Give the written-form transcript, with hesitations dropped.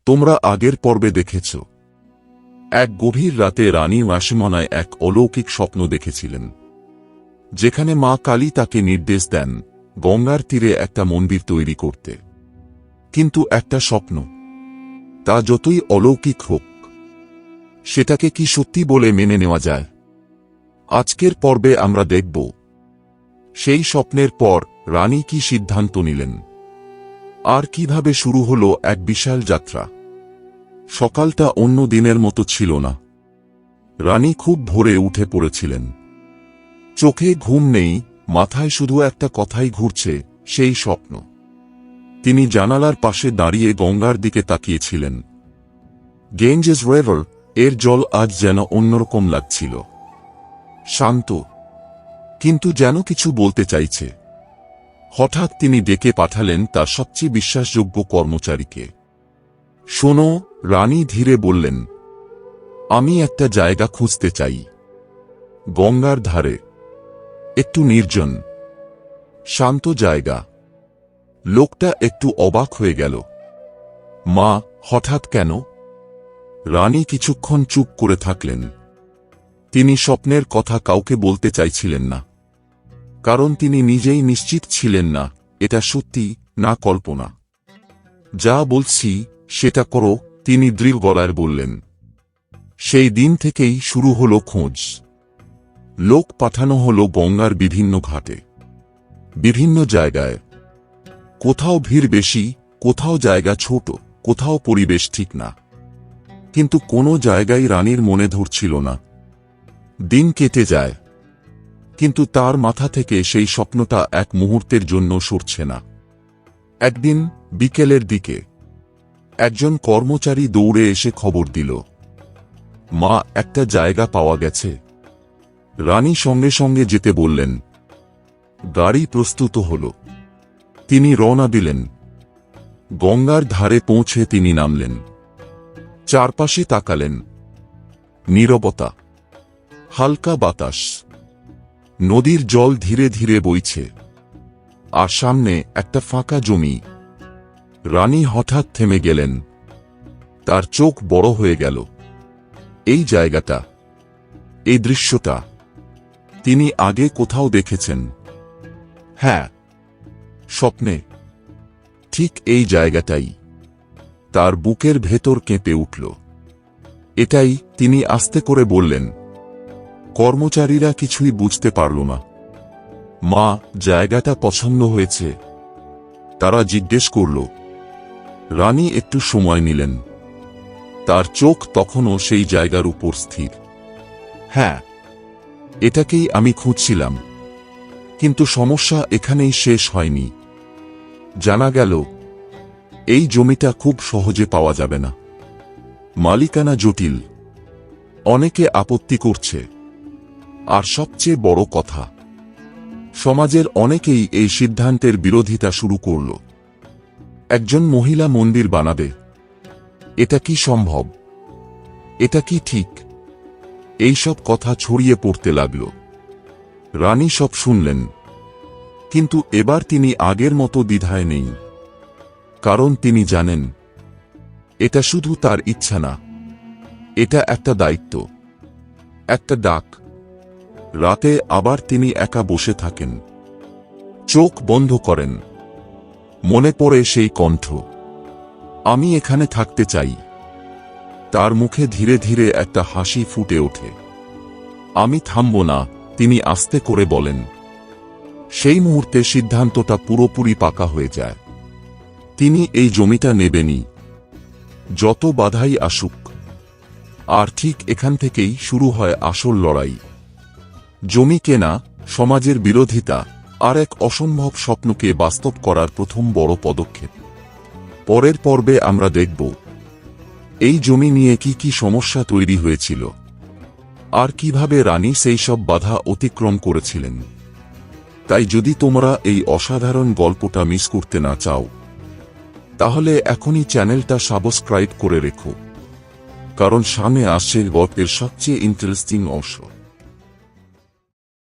তোমরা আগের পর্বে দেখেছ, এক গভীর রাতে রানী ওয়াসিমনায় এক অলৌকিক স্বপ্ন দেখেছিলেন, যেখানে মা কালী তাকে নির্দেশ দেন গঙ্গার তীরে একটা মন্দির তৈরি করতে। কিন্তু একটা স্বপ্ন, তা যতই অলৌকিক হোক, সেটাকে কি সত্যি বলে মেনে নেওয়া যায়? আজকের পর্বে আমরা দেখব সেই স্বপ্নের পর রানী কি সিদ্ধান্ত নিলেন, আর কিভাবে শুরু হলো এক বিশাল যাত্রা। সকালটা অন্য দিনের মতো ছিল না। রানী খুব ভোরে উঠে পড়েছিলেন। চোখে ঘুম নেই, মাথায় শুধু একটা কথাই ঘুরছে, সেই স্বপ্ন। তিনি জানালার পাশে দাঁড়িয়ে গঙ্গার দিকে তাকিয়েছিলেন। গেঞ্জেস রিভার এর জল আজ যেন অন্যরকম লাগছিল, শান্ত, কিন্তু যেন কিছু বলতে চাইছে। হঠাৎ তিনি ডেকে পাঠালেন তার সবচেয়ে বিশ্বাসযোগ্য কর্মচারীকে। শোনো, রানী ধীরে বললেন, আমি একটা জায়গা খুঁজতে চাই, গঙ্গার ধারে, একটু নির্জন, শান্ত জায়গা। লোকটা একটু অবাক হয়ে গেল। মা, হঠাৎ কেন? রানী কিছুক্ষণ চুপ করে থাকলেন। তিনি স্বপ্নের কথা কাউকে বলতে চাইছিলেন না, কারণ তিনি নিজেই নিশ্চিত ছিলেন না এটা সত্যি না কল্পনা। যা বলছি সেটা করো, তিনি দৃঢ় গলায় বললেন। সেই দিন থেকেই শুরু হলো খোঁজ। লোক পাঠানো হলো গঙ্গার বিভিন্ন ঘাটে, বিভিন্ন জায়গায়। কোথাও ভিড় বেশি, কোথাও জায়গা ছোট, কোথাও পরিবেশ ঠিক না। কিন্তু কোনো জায়গায় রানীর মনে ধরছিল না। দিন কেটে যায়, কিন্তু তার মাথা থেকে সেই স্বপ্নটা এক মুহূর্তের জন্য সরছে না। একদিন বিকেলের দিকে একজন কর্মচারী দৌড়ে এসে খবর দিল, মা, একটা জায়গা পাওয়া গেছে। রানী সঙ্গে সঙ্গে যেতে বললেন। গাড়ি প্রস্তুত হল। তিনি রওনা দিলেন। গঙ্গার ধারে পৌঁছে তিনি নামলেন। চারপাশে তাকালেন। নীরবতা, হালকা বাতাস, নদীর জল ধীরে ধীরে বইছে, আর সামনে একটা ফাঁকা জমি। রানী হঠাৎ থেমে গেলেন। তার চোখ বড় হয়ে গেল। এই জায়গাটা, এই দৃশ্যটা তিনি আগে কোথাও দেখেছেন। হ্যাঁ, স্বপ্নে, ঠিক এই জায়গাটাই। তার বুকের ভেতর কেঁপে উঠল। এটাই, তিনি আস্তে করে বললেন। কর্মচারীরা কিছুই বুঝতে পারল না। মা, জায়গাটা পছন্দ হয়েছে? তারা জিজ্ঞেস করল। রানী একটু সময় নিলেন। তার চোখ তখনও সেই জায়গার উপর স্থির। হ্যাঁ, এটাকেই আমি খুঁজছিলাম। কিন্তু সমস্যা এখানেই শেষ হয়নি। জানা গেল এই জমিটা খুব সহজে পাওয়া যাবে না। মালিকানা জটিল, অনেকে আপত্তি করছে, আর সবচেয়ে বড় কথা, সমাজের অনেকেই এই সিদ্ধান্তের বিরোধিতা শুরু করল। একজন মহিলা মন্দির বানাবে, এটা কি সম্ভব? এটা কি ঠিক? এইসব কথা ছড়িয়ে পড়তে লাগল। রানী সব শুনলেন, কিন্তু এবার তিনি আগের মতো দ্বিধায় নেই। কারণ তিনি জানেন, এটা শুধু তার ইচ্ছা না, এটা একটা দায়িত্ব, একটা ডাক। রাতে আবার তিনি একা বসে থাকেন। চোখ বন্ধ করেন। মনে পড়ে সেই কণ্ঠ, আমি এখানে থাকতে চাই। তার মুখে ধীরে ধীরে একটা হাসি ফুটে ওঠে। আমি থামব না, তিনি আস্তে করে বলেন। সেই মুহূর্তে সিদ্ধান্তটা পুরোপুরি পাকা হয়ে যায়। তিনি এই জমিটা নেবেনই, যত বাধাই আসুক। আর ঠিক এখান থেকেই শুরু হয় আসল লড়াই। জমি কেনা, সমাজের বিরোধিতা, আর এক অসম্ভব স্বপ্নকে বাস্তব করার প্রথম বড় পদক্ষেপ। পরের পর্বে আমরা দেখব এই জমি নিয়ে কি কি সমস্যা তৈরি হয়েছিল, আর কিভাবে রানী সেই সব বাধা অতিক্রম করেছিলেন। তাই যদি তোমরা এই অসাধারণ গল্পটা মিস করতে না চাও, তাহলে এখনই চ্যানেলটা সাবস্ক্রাইব করে রেখো, কারণ সামনে আসছে গল্পের সবচেয়ে ইন্টারেস্টিং অংশ।